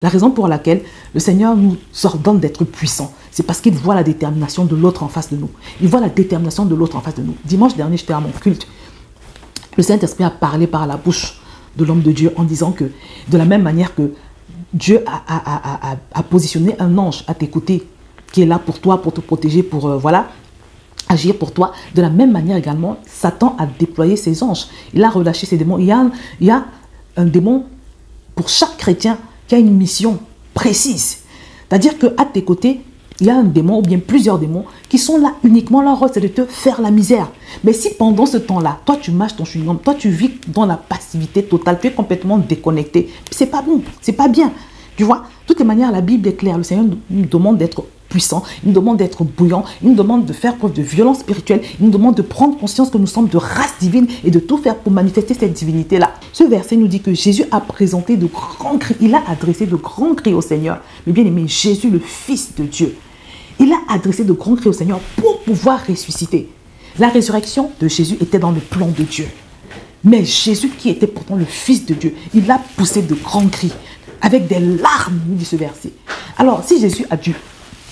La raison pour laquelle le Seigneur nous ordonne d'être puissants, c'est parce qu'il voit la détermination de l'autre en face de nous. Il voit la détermination de l'autre en face de nous. Dimanche dernier, j'étais à mon culte. Le Saint-Esprit a parlé par la bouche de l'homme de Dieu en disant que de la même manière que Dieu a positionné un ange à tes côtés qui est là pour toi, pour te protéger, pour agir pour toi, de la même manière également, Satan a déployé ses anges. Il a relâché ses démons. Il y a un démon pour chaque chrétien qui a une mission précise. C'est-à-dire qu'à tes côtés, il y a un démon ou bien plusieurs démons qui sont là uniquement, leur rôle c'est de te faire la misère. Mais si pendant ce temps-là, toi tu mâches ton chewing-gum, toi tu vis dans la passivité totale, tu es complètement déconnecté, c'est pas bon, c'est pas bien. Tu vois, de toutes les manières, la Bible est claire. Le Seigneur nous demande d'être puissant, il nous demande d'être bouillant, il nous demande de faire preuve de violence spirituelle, il nous demande de prendre conscience que nous sommes de race divine et de tout faire pour manifester cette divinité-là. Ce verset nous dit que Jésus a présenté de grands cris, il a adressé de grands cris au Seigneur. Mais bien aimé, Jésus, le Fils de Dieu, il a adressé de grands cris au Seigneur pour pouvoir ressusciter. La résurrection de Jésus était dans le plan de Dieu. Mais Jésus, qui était pourtant le Fils de Dieu, il a poussé de grands cris, avec des larmes, nous dit ce verset. Alors, si Jésus a dû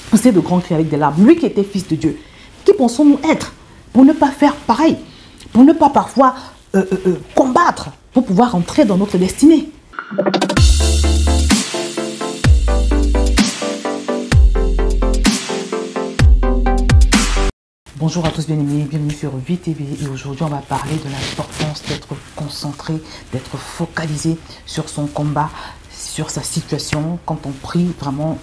pousser de grands cris avec des larmes, lui qui était Fils de Dieu, qui pensons-nous être pour ne pas faire pareil, pour ne pas parfois combattre, pour pouvoir entrer dans notre destinée? Bonjour à tous bien-aimés, bienvenue sur VTV et aujourd'hui on va parler de l'importance d'être concentré, d'être focalisé sur son combat, sur sa situation, quand on prie vraiment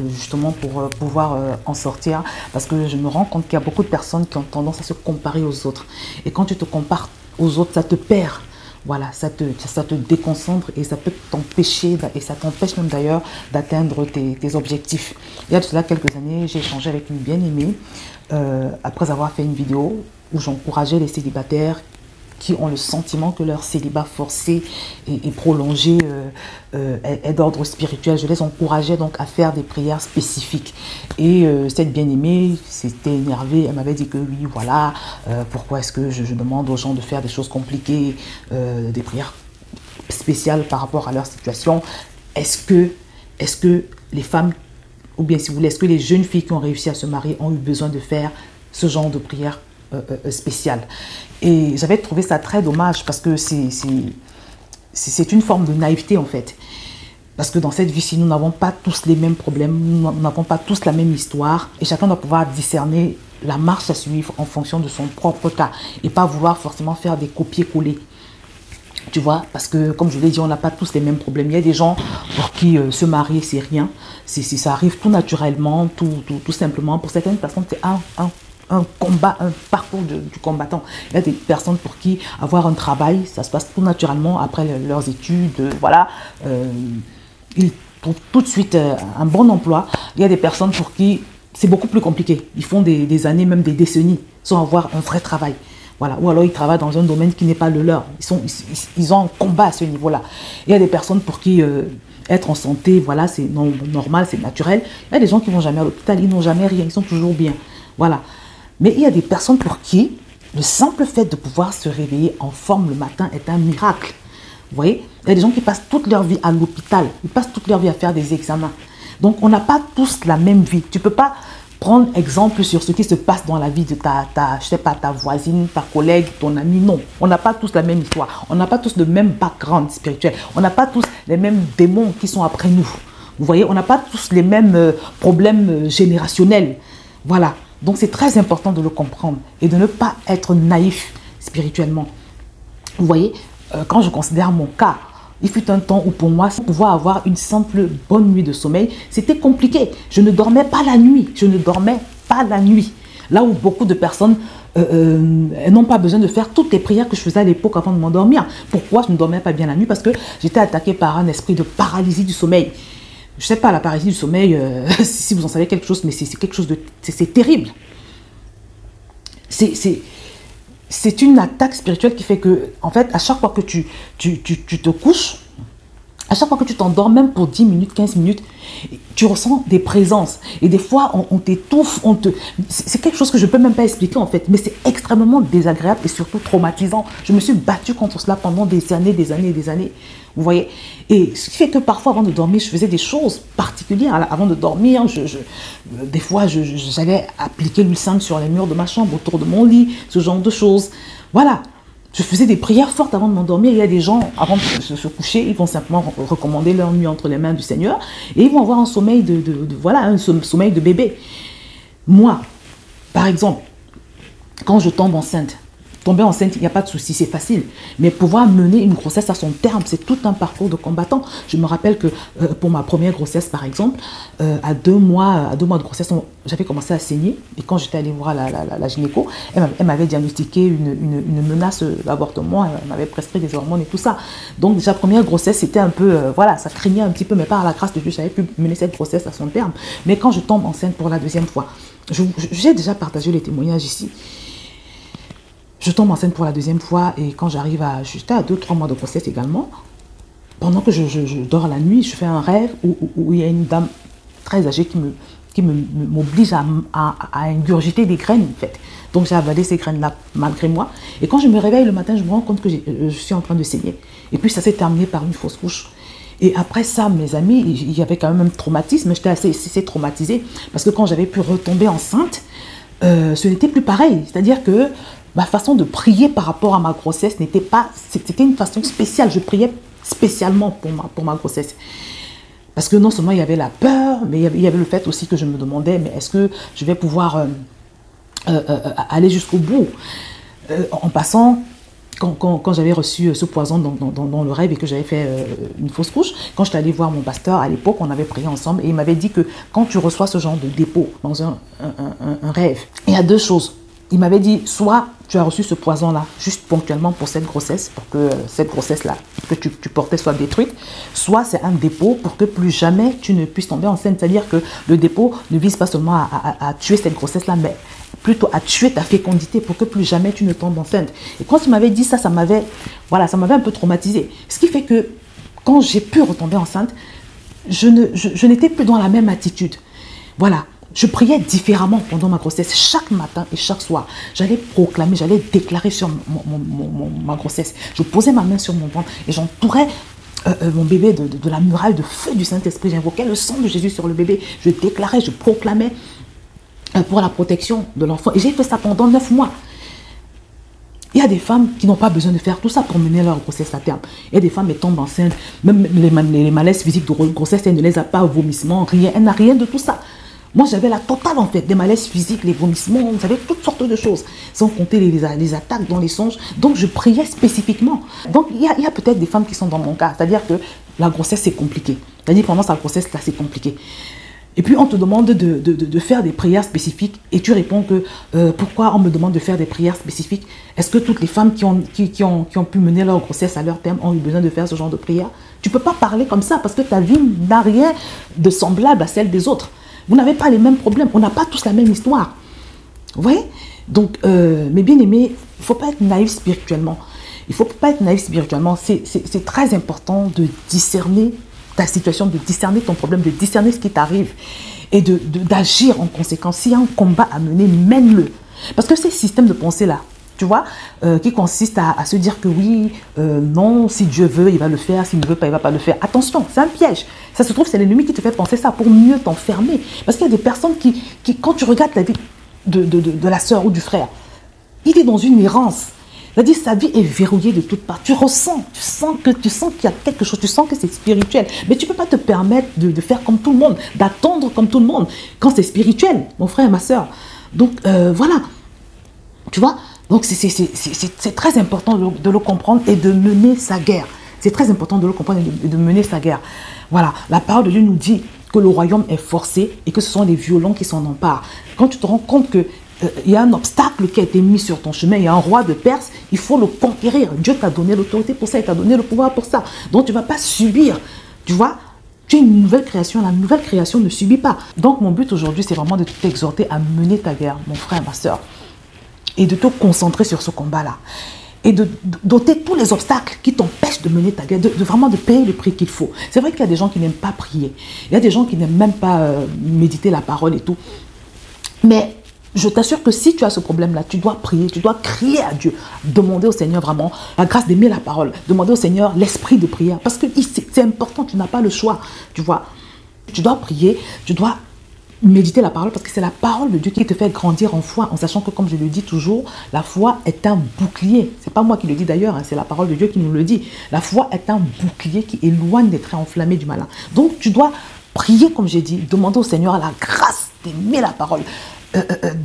justement pour pouvoir en sortir, parce que je me rends compte qu'il y a beaucoup de personnes qui ont tendance à se comparer aux autres et quand tu te compares aux autres, ça te perd. Voilà, ça te déconcentre et ça peut t'empêcher, et ça t'empêche même d'ailleurs d'atteindre tes objectifs. Il y a de cela quelques années, j'ai échangé avec une bien-aimée après avoir fait une vidéo où j'encourageais les célibataires qui ont le sentiment que leur célibat forcé et prolongé est d'ordre spirituel. Je les encourageais donc à faire des prières spécifiques. Et cette bien-aimée s'était énervée, elle m'avait dit que oui, voilà, pourquoi est-ce que je demande aux gens de faire des choses compliquées, des prières spéciales par rapport à leur situation. Est-ce que les femmes, ou bien si vous voulez, est-ce que les jeunes filles qui ont réussi à se marier ont eu besoin de faire ce genre de prière spéciale? Et j'avais trouvé ça très dommage parce que c'est une forme de naïveté en fait. Parce que dans cette vie-ci, nous n'avons pas tous les mêmes problèmes, nous n'avons pas tous la même histoire et chacun doit pouvoir discerner la marche à suivre en fonction de son propre cas et pas vouloir forcément faire des copier-coller. Tu vois, parce que comme je l'ai dit, on n'a pas tous les mêmes problèmes. Il y a des gens pour qui se marier, c'est rien. Ça arrive tout naturellement, tout simplement. Pour certaines personnes, c'est un combat, un parcours du combattant. Il y a des personnes pour qui avoir un travail, ça se passe tout naturellement après leurs études. Voilà, ils trouvent tout de suite un bon emploi. Il y a des personnes pour qui c'est beaucoup plus compliqué. Ils font des années, même des décennies, sans avoir un vrai travail. Voilà. Ou alors ils travaillent dans un domaine qui n'est pas le leur. Ils ont un combat à ce niveau-là. Il y a des personnes pour qui être en santé, voilà, c'est normal, c'est naturel. Il y a des gens qui ne vont jamais à l'hôpital, ils n'ont jamais rien, ils sont toujours bien. Voilà. Mais il y a des personnes pour qui le simple fait de pouvoir se réveiller en forme le matin est un miracle. Vous voyez, il y a des gens qui passent toute leur vie à l'hôpital, ils passent toute leur vie à faire des examens. Donc on n'a pas tous la même vie. Tu ne peux pas prendre exemple sur ce qui se passe dans la vie de je sais pas, ta voisine, ta collègue, ton ami. Non, on n'a pas tous la même histoire. On n'a pas tous le même background spirituel. On n'a pas tous les mêmes démons qui sont après nous. Vous voyez, on n'a pas tous les mêmes problèmes générationnels. Voilà. Donc c'est très important de le comprendre et de ne pas être naïf spirituellement. Vous voyez, quand je considère mon cas, il fut un temps où pour moi, pouvoir avoir une simple bonne nuit de sommeil, c'était compliqué. Je ne dormais pas la nuit. Je ne dormais pas la nuit. Là où beaucoup de personnes n'ont pas besoin de faire toutes les prières que je faisais à l'époque avant de m'endormir. Pourquoi je ne dormais pas bien la nuit? Parce que j'étais attaquée par un esprit de paralysie du sommeil. Je ne sais pas, la paralysie du sommeil, si vous en savez quelque chose, mais c'est quelque chose de... C'est terrible. C'est une attaque spirituelle qui fait que, en fait, à chaque fois que tu te couches, à chaque fois que tu t'endors, même pour 10 minutes, 15 minutes, tu ressens des présences. Et des fois, on t'étouffe, c'est quelque chose que je ne peux même pas expliquer en fait. Mais c'est extrêmement désagréable et surtout traumatisant. Je me suis battue contre cela pendant des années, des années, des années. Vous voyez? Et ce qui fait que parfois, avant de dormir, je faisais des choses particulières. Avant de dormir, des fois, j'allais appliquer l'huile sainte sur les murs de ma chambre, autour de mon lit, ce genre de choses. Voilà. Je faisais des prières fortes avant de m'endormir. Il y a des gens, avant de se coucher, ils vont simplement recommander leur nuit entre les mains du Seigneur et ils vont avoir un sommeil voilà, un sommeil de bébé. Moi, par exemple, quand je tombe enceinte, tomber enceinte, il n'y a pas de souci, c'est facile. Mais pouvoir mener une grossesse à son terme, c'est tout un parcours de combattant. Je me rappelle que pour ma première grossesse, par exemple, à 2 mois de grossesse, j'avais commencé à saigner. Et quand j'étais allée voir la gynéco, elle m'avait diagnostiqué une menace d'avortement. Elle m'avait prescrit des hormones et tout ça. Donc déjà, première grossesse, c'était un peu, voilà, ça craignait un petit peu, mais par la grâce de Dieu, j'avais pu mener cette grossesse à son terme. Mais quand je tombe enceinte pour la deuxième fois, j'ai déjà partagé les témoignages ici. Je tombe enceinte pour la deuxième fois et quand j'arrive j'étais à 2-3 mois de grossesse également, pendant que je dors la nuit, je fais un rêve où il y a une dame très âgée qui m'oblige à ingurgiter des graines en fait. Donc j'ai avalé ces graines-là malgré moi. Et quand je me réveille le matin, je me rends compte que je suis en train de saigner. Et puis ça s'est terminé par une fausse couche. Et après ça, mes amis, il y avait quand même un traumatisme. J'étais assez traumatisée parce que quand j'avais pu retomber enceinte, ce n'était plus pareil. C'est-à-dire que ma façon de prier par rapport à ma grossesse n'était pas... C'était une façon spéciale. Je priais spécialement pour ma grossesse. Parce que non seulement il y avait la peur, mais il y avait le fait aussi que je me demandais, mais est-ce que je vais pouvoir aller jusqu'au bout en passant, quand j'avais reçu ce poison dans le rêve et que j'avais fait une fausse couche, quand j'étais allée voir mon pasteur à l'époque, on avait prié ensemble et il m'avait dit que quand tu reçois ce genre de dépôt dans un rêve, il y a 2 choses. Il m'avait dit, soit tu as reçu ce poison-là juste ponctuellement pour cette grossesse, pour que cette grossesse-là que tu portais soit détruite, soit c'est un dépôt pour que plus jamais tu ne puisses tomber enceinte. C'est-à-dire que le dépôt ne vise pas seulement à tuer cette grossesse-là, mais plutôt à tuer ta fécondité pour que plus jamais tu ne tombes enceinte. Et quand tu m'avais dit ça, ça m'avait un peu traumatisée. Ce qui fait que quand j'ai pu retomber enceinte, je n'étais plus dans la même attitude. Voilà. Je priais différemment pendant ma grossesse. Chaque matin et chaque soir, j'allais proclamer, j'allais déclarer sur ma grossesse. Je posais ma main sur mon ventre et j'entourais mon bébé de la muraille de feu du Saint-Esprit. J'invoquais le sang de Jésus sur le bébé. Je déclarais, je proclamais pour la protection de l'enfant. Et j'ai fait ça pendant 9 mois. Il y a des femmes qui n'ont pas besoin de faire tout ça pour mener leur grossesse à terme. Il y a des femmes qui tombent enceintes, même les malaises physiques de grossesse, elle ne les a pas, vomissements, rien. Elle n'a rien de tout ça. Moi, j'avais la totale, en fait, des malaises physiques, les vomissements, vous savez, toutes sortes de choses, sans compter les attaques dans les songes. Donc, je priais spécifiquement. Donc, il y a peut-être des femmes qui sont dans mon cas, c'est-à-dire que la grossesse, c'est compliqué. C'est-à-dire, pendant sa grossesse, là, c'est compliqué. Et puis, on te demande de faire des prières spécifiques et tu réponds que pourquoi on me demande de faire des prières spécifiques? Est-ce que toutes les femmes qui ont pu mener leur grossesse à leur terme ont eu besoin de faire ce genre de prières? Tu ne peux pas parler comme ça parce que ta vie n'a rien de semblable à celle des autres. Vous n'avez pas les mêmes problèmes. On n'a pas tous la même histoire. Vous voyez? Donc, mes bien-aimés, il ne faut pas être naïf spirituellement. Il ne faut pas être naïf spirituellement. C'est très important de discerner ta situation, de discerner ton problème, de discerner ce qui t'arrive et d'agir en conséquence. S'il y a un combat à mener, mène-le. Parce que ces systèmes de pensée-là, tu vois, qui consistent à se dire que oui, non, si Dieu veut, il va le faire, s'il ne veut pas, il ne va pas le faire. Attention, c'est un piège. Ça se trouve, c'est l'ennemi qui te fait penser ça pour mieux t'enfermer. Parce qu'il y a des personnes qui, quand tu regardes la vie de la sœur ou du frère, il est dans une errance. C'est-à-dire sa vie est verrouillée de toutes parts. Tu sens qu'il y a quelque chose, tu sens que c'est spirituel. Mais tu ne peux pas te permettre de faire comme tout le monde, d'attendre comme tout le monde, quand c'est spirituel, mon frère et ma sœur. Donc, voilà. Tu vois? Donc, c'est très important de le comprendre et de mener sa guerre. C'est très important de le comprendre et de mener sa guerre. Voilà, la parole de Dieu nous dit que le royaume est forcé et que ce sont les violents qui s'en emparent. Quand tu te rends compte qu'il y a un obstacle qui a été mis sur ton chemin, il y a un roi de Perse, il faut le conquérir. Dieu t'a donné l'autorité pour ça, il t'a donné le pouvoir pour ça. Donc, tu ne vas pas subir, tu vois. Tu es une nouvelle création, la nouvelle création ne subit pas. Donc, mon but aujourd'hui, c'est vraiment de t'exhorter à mener ta guerre, mon frère, ma soeur, et de te concentrer sur ce combat-là. et d'ôter tous les obstacles qui t'empêchent de mener ta guerre, vraiment de payer le prix qu'il faut. C'est vrai qu'il y a des gens qui n'aiment pas prier. Il y a des gens qui n'aiment même pas méditer la parole et tout. Mais je t'assure que si tu as ce problème-là, tu dois prier, tu dois crier à Dieu, demander au Seigneur vraiment la grâce d'aimer la parole, demander au Seigneur l'esprit de prière. Parce que c'est important, tu n'as pas le choix, tu vois. Tu dois prier, tu dois méditer la parole parce que c'est la parole de Dieu qui te fait grandir en foi, en sachant que, comme je le dis toujours, la foi est un bouclier. C'est pas moi qui le dis d'ailleurs, hein, c'est la parole de Dieu qui nous le dit. La foi est un bouclier qui éloigne des traits enflammés du malin. Donc tu dois prier, comme j'ai dit, demander au Seigneur la grâce d'aimer la parole,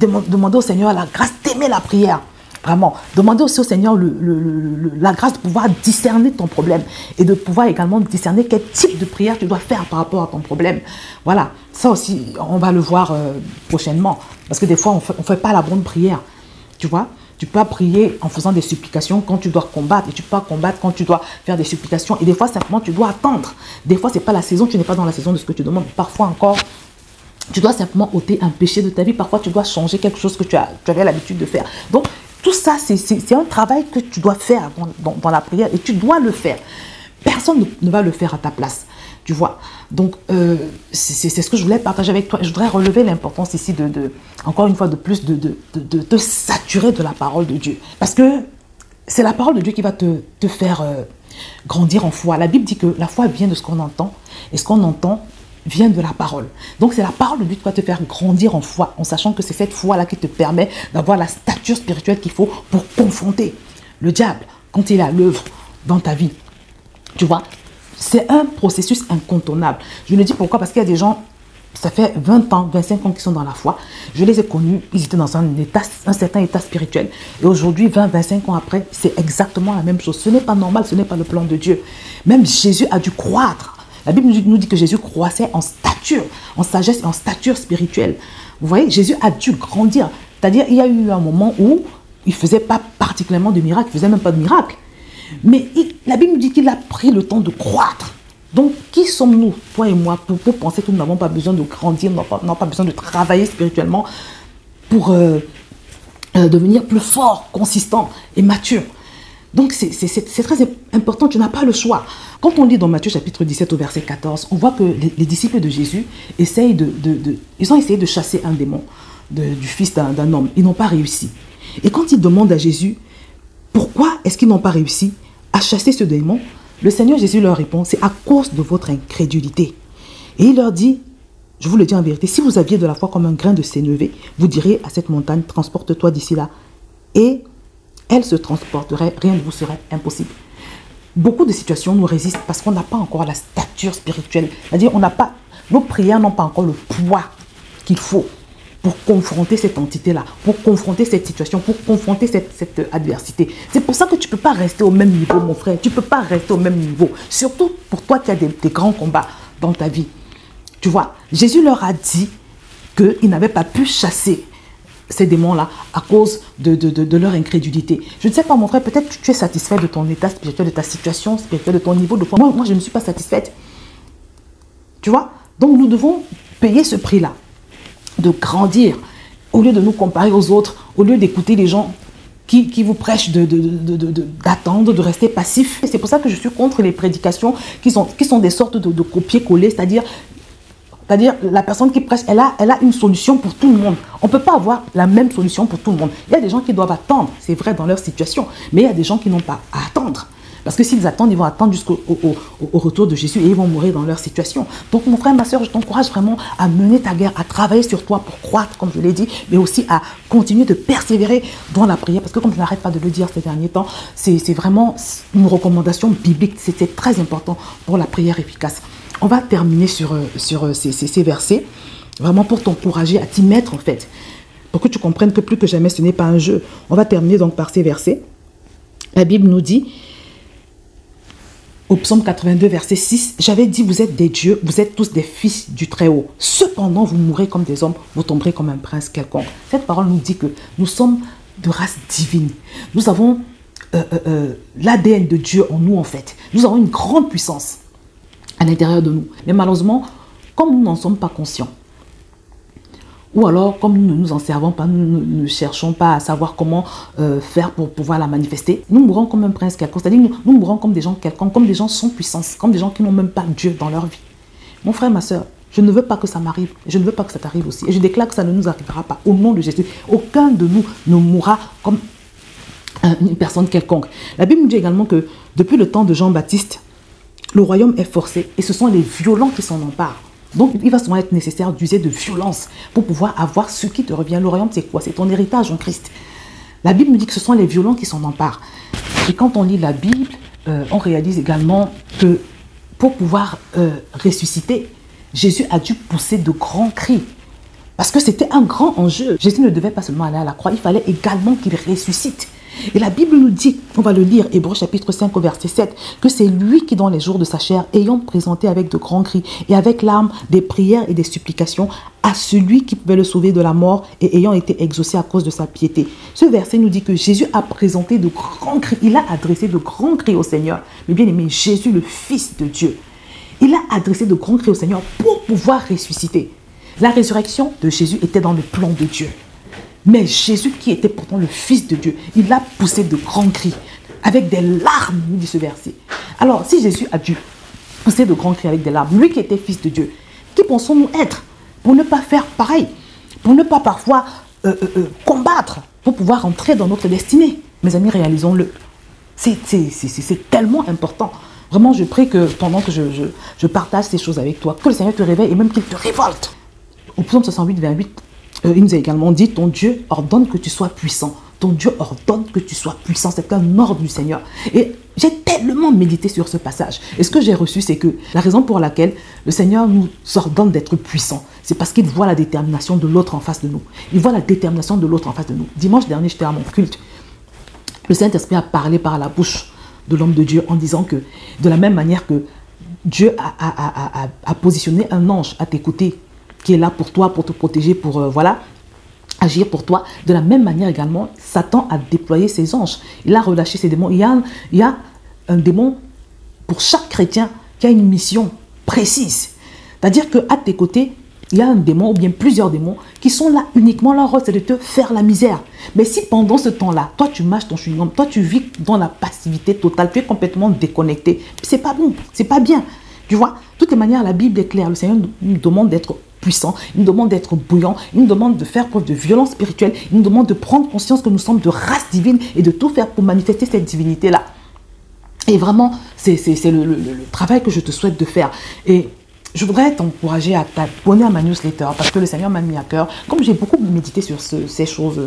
demander au Seigneur la grâce d'aimer la prière. Vraiment, demander aussi au Seigneur la grâce de pouvoir discerner ton problème et de pouvoir également discerner quel type de prière tu dois faire par rapport à ton problème. Voilà, ça aussi, on va le voir prochainement. Parce que des fois, on ne fait pas la bonne prière. Tu vois, tu peux prier en faisant des supplications quand tu dois combattre et tu peux pas combattre quand tu dois faire des supplications. Et des fois, simplement, tu dois attendre. Des fois, ce n'est pas la saison, tu n'es pas dans la saison de ce que tu demandes. Parfois encore, tu dois simplement ôter un péché de ta vie. Parfois, tu dois changer quelque chose que tu avais l'habitude de faire. Donc, tout ça, c'est un travail que tu dois faire dans la prière et tu dois le faire. Personne ne va le faire à ta place, tu vois. Donc, c'est ce que je voulais partager avec toi. Je voudrais relever l'importance ici, encore une fois de plus, de te saturer de la parole de Dieu. Parce que c'est la parole de Dieu qui va te faire grandir en foi. La Bible dit que la foi vient de ce qu'on entend et ce qu'on entend vient de la parole. Donc c'est la parole de Dieu qui va te faire grandir en foi, en sachant que c'est cette foi-là qui te permet d'avoir la stature spirituelle qu'il faut pour confronter le diable quand il est à l'œuvre dans ta vie. Tu vois, c'est un processus incontournable. Je le dis pourquoi? Parce qu'il y a des gens, ça fait 20 ans, 25 ans qu'ils sont dans la foi. Je les ai connus, ils étaient dans un certain état spirituel. Et aujourd'hui, 20, 25 ans après, c'est exactement la même chose. Ce n'est pas normal, ce n'est pas le plan de Dieu. Même Jésus a dû croître. La Bible nous dit que Jésus croissait en stature, en sagesse et en stature spirituelle. Vous voyez, Jésus a dû grandir. C'est-à-dire, il y a eu un moment où il ne faisait pas particulièrement de miracles, il ne faisait même pas de miracles. Mais la Bible nous dit qu'il a pris le temps de croître. Donc, qui sommes-nous, toi et moi, pour penser que nous n'avons pas besoin de grandir, nous n'avons pas besoin de travailler spirituellement pour devenir plus fort, consistant et mature. Donc, c'est très important, tu n'as pas le choix. Quand on lit dans Matthieu chapitre 17 au verset 14, on voit que les disciples de Jésus ils ont essayé de chasser un démon du fils d'un homme. Ils n'ont pas réussi. Et quand ils demandent à Jésus, pourquoi est-ce qu'ils n'ont pas réussi à chasser ce démon, le Seigneur Jésus leur répond, c'est à cause de votre incrédulité. Et il leur dit, je vous le dis en vérité, si vous aviez de la foi comme un grain de sénévé, vous diriez à cette montagne, transporte-toi d'ici là. Et elle se transporterait, rien ne vous serait impossible. Beaucoup de situations nous résistent parce qu'on n'a pas encore la stature spirituelle. C'est-à-dire, nos prières n'ont pas encore le poids qu'il faut pour confronter cette entité-là, pour confronter cette situation, pour confronter cette adversité. C'est pour ça que tu ne peux pas rester au même niveau, mon frère. Tu ne peux pas rester au même niveau. Surtout pour toi qui as des grands combats dans ta vie. Tu vois, Jésus leur a dit qu'ils n'avaient pas pu chasser ces démons-là à cause de leur incrédulité. Je ne sais pas, mon frère, peut-être que tu es satisfait de ton état spirituel, de ta situation spirituelle, de ton niveau de foi. Moi, je ne suis pas satisfaite. Tu vois? Donc, nous devons payer ce prix-là, de grandir, au lieu de nous comparer aux autres, au lieu d'écouter les gens qui vous prêchent d'attendre, de rester passif. C'est pour ça que je suis contre les prédications qui sont des sortes de copier-coller, c'est-à-dire la personne qui prêche, elle a une solution pour tout le monde. On ne peut pas avoir la même solution pour tout le monde. Il y a des gens qui doivent attendre, c'est vrai dans leur situation, mais il y a des gens qui n'ont pas à attendre. Parce que s'ils attendent, ils vont attendre jusqu'au retour de Jésus et ils vont mourir dans leur situation. Donc mon frère, ma soeur, je t'encourage vraiment à mener ta guerre, à travailler sur toi pour croître, comme je l'ai dit, mais aussi à continuer de persévérer dans la prière. Parce que comme je n'arrête pas de le dire ces derniers temps, c'est vraiment une recommandation biblique. C'est très important pour la prière efficace. On va terminer sur ces versets, vraiment pour t'encourager à t'y mettre en fait, pour que tu comprennes que plus que jamais ce n'est pas un jeu. On va terminer donc par ces versets. La Bible nous dit, au psaume 82, verset 6, « J'avais dit, vous êtes des dieux, vous êtes tous des fils du Très-Haut. Cependant, vous mourrez comme des hommes, vous tomberez comme un prince quelconque. » Cette parole nous dit que nous sommes de race divine. Nous avons l'ADN de Dieu en nous en fait. Nous avons une grande puissance à l'intérieur de nous. Mais malheureusement, comme nous n'en sommes pas conscients, Ou alors, comme nous ne nous en servons pas, nous ne cherchons pas à savoir comment faire pour pouvoir la manifester, nous mourrons comme un prince quelconque. C'est-à-dire, nous mourrons comme des gens quelconques, comme des gens sans puissance, comme des gens qui n'ont même pas Dieu dans leur vie. Mon frère, ma soeur, je ne veux pas que ça m'arrive. Je ne veux pas que ça t'arrive aussi. Et je déclare que ça ne nous arrivera pas. Au nom de Jésus, aucun de nous ne mourra comme une personne quelconque. La Bible nous dit également que depuis le temps de Jean-Baptiste, le royaume est forcé et ce sont les violents qui s'en emparent. Donc, il va souvent être nécessaire d'user de violence pour pouvoir avoir ce qui te revient. Le royaume, c'est quoi? C'est ton héritage en Christ. La Bible nous dit que ce sont les violents qui s'en emparent. Et quand on lit la Bible, on réalise également que pour pouvoir ressusciter, Jésus a dû pousser de grands cris. Parce que c'était un grand enjeu. Jésus ne devait pas seulement aller à la croix, il fallait également qu'il ressuscite. Et la Bible nous dit, on va le lire, Hébreux chapitre 5 au verset 7, que c'est lui qui dans les jours de sa chair, ayant présenté avec de grands cris et avec larmes des prières et des supplications à celui qui pouvait le sauver de la mort et ayant été exaucé à cause de sa piété. Ce verset nous dit que Jésus a présenté de grands cris, il a adressé de grands cris au Seigneur. Mais bien aimé, Jésus, le Fils de Dieu, il a adressé de grands cris au Seigneur pour pouvoir ressusciter. La résurrection de Jésus était dans le plan de Dieu. Mais Jésus, qui était pourtant le Fils de Dieu, il a poussé de grands cris, avec des larmes, nous dit ce verset. Alors, si Jésus a dû pousser de grands cris avec des larmes, lui qui était Fils de Dieu, qui pensons-nous être pour ne pas faire pareil, pour ne pas parfois combattre, pour pouvoir entrer dans notre destinée? Mes amis, réalisons-le. C'est tellement important. Vraiment, je prie que pendant que je partage ces choses avec toi, que le Seigneur te réveille et même qu'il te révolte. Au psaume 68, 28, il nous a également dit, ton Dieu ordonne que tu sois puissant. Ton Dieu ordonne que tu sois puissant. C'est un ordre du Seigneur. Et j'ai tellement médité sur ce passage. Et ce que j'ai reçu, c'est que la raison pour laquelle le Seigneur nous ordonne d'être puissants, c'est parce qu'il voit la détermination de l'autre en face de nous. Il voit la détermination de l'autre en face de nous. Dimanche dernier, j'étais à mon culte. Le Saint-Esprit a parlé par la bouche de l'homme de Dieu en disant que de la même manière que Dieu a positionné un ange à tes côtés, qui est là pour toi, pour te protéger, pour voilà, agir pour toi. De la même manière également, Satan a déployé ses anges. Il a relâché ses démons. Il y a un démon pour chaque chrétien qui a une mission précise. C'est-à-dire qu'à tes côtés, il y a un démon ou bien plusieurs démons qui sont là uniquement. Leur rôle, c'est de te faire la misère. Mais si pendant ce temps-là, toi, tu mâches ton chewing-gum, toi, tu vis dans la passivité totale, tu es complètement déconnecté, c'est pas bon, c'est pas bien. Tu vois, de toutes les manières, la Bible est claire. Le Seigneur nous demande d'être puissant, il nous demande d'être bouillant, il nous demande de faire preuve de violence spirituelle, il nous demande de prendre conscience que nous sommes de race divine et de tout faire pour manifester cette divinité-là. Et vraiment, c'est le travail que je te souhaite de faire. Et je voudrais t'encourager à t'abonner à ma newsletter parce que le Seigneur m'a mis à cœur, comme j'ai beaucoup médité sur ces choses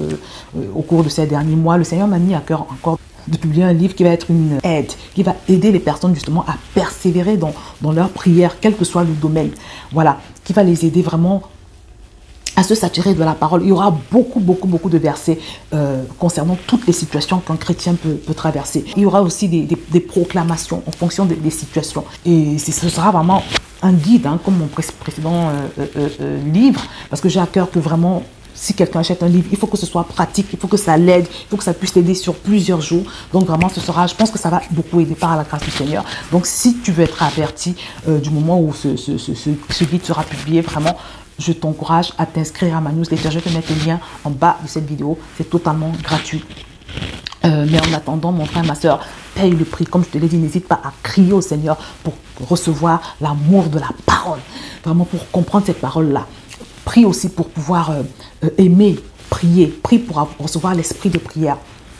au cours de ces derniers mois, le Seigneur m'a mis à cœur encore de publier un livre qui va être une aide, qui va aider les personnes justement à persévérer dans leur prière, quel que soit le domaine. Voilà, qui va les aider vraiment à se saturer de la parole. Il y aura beaucoup de versets concernant toutes les situations qu'un chrétien peut traverser. Il y aura aussi des proclamations en fonction des situations. Et ce sera vraiment un guide, hein, comme mon précédent livre, parce que j'ai à cœur que vraiment, si quelqu'un achète un livre, il faut que ce soit pratique, il faut que ça l'aide, il faut que ça puisse l'aider sur plusieurs jours. Donc vraiment, je pense que ça va beaucoup aider par la grâce du Seigneur. Donc si tu veux être averti du moment où ce guide sera publié, vraiment, je t'encourage à t'inscrire à ma newsletter. Je vais te mettre le lien en bas de cette vidéo. C'est totalement gratuit. Mais en attendant, mon frère, ma soeur, paye le prix. Comme je te l'ai dit, n'hésite pas à crier au Seigneur pour recevoir l'amour de la parole. Vraiment pour comprendre cette parole-là. Prie aussi pour pouvoir aimer, prier. Prie pour recevoir l'esprit de prière.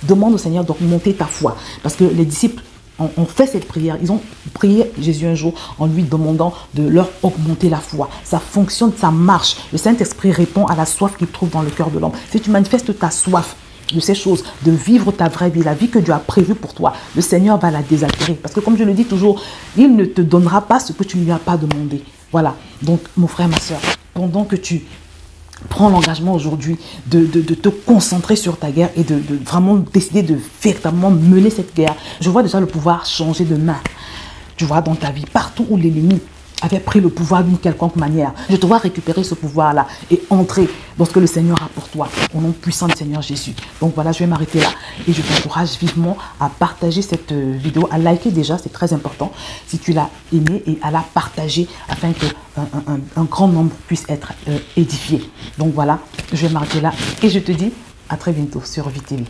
Demande au Seigneur d'augmenter ta foi. Parce que les disciples ont fait cette prière. Ils ont prié Jésus un jour en lui demandant de leur augmenter la foi. Ça fonctionne, ça marche. Le Saint-Esprit répond à la soif qu'il trouve dans le cœur de l'homme. Si tu manifestes ta soif de ces choses, de vivre ta vraie vie, la vie que Dieu a prévue pour toi, le Seigneur va la désaltérer. Parce que comme je le dis toujours, il ne te donnera pas ce que tu ne lui as pas demandé. Voilà. Donc, mon frère, ma soeur, pendant que tu prends l'engagement aujourd'hui de te concentrer sur ta guerre et de vraiment décider de véritablement mener cette guerre, je vois déjà le pouvoir changer de main. Tu vois, dans ta vie, partout où l'ennemi avait pris le pouvoir d'une quelconque manière. Je te vois récupérer ce pouvoir-là et entrer dans ce que le Seigneur a pour toi, au nom puissant du Seigneur Jésus. Donc voilà, je vais m'arrêter là et je t'encourage vivement à partager cette vidéo, à liker déjà, c'est très important, si tu l'as aimé, et à la partager afin que un grand nombre puisse être édifié. Donc voilà, je vais m'arrêter là et je te dis à très bientôt sur VTV.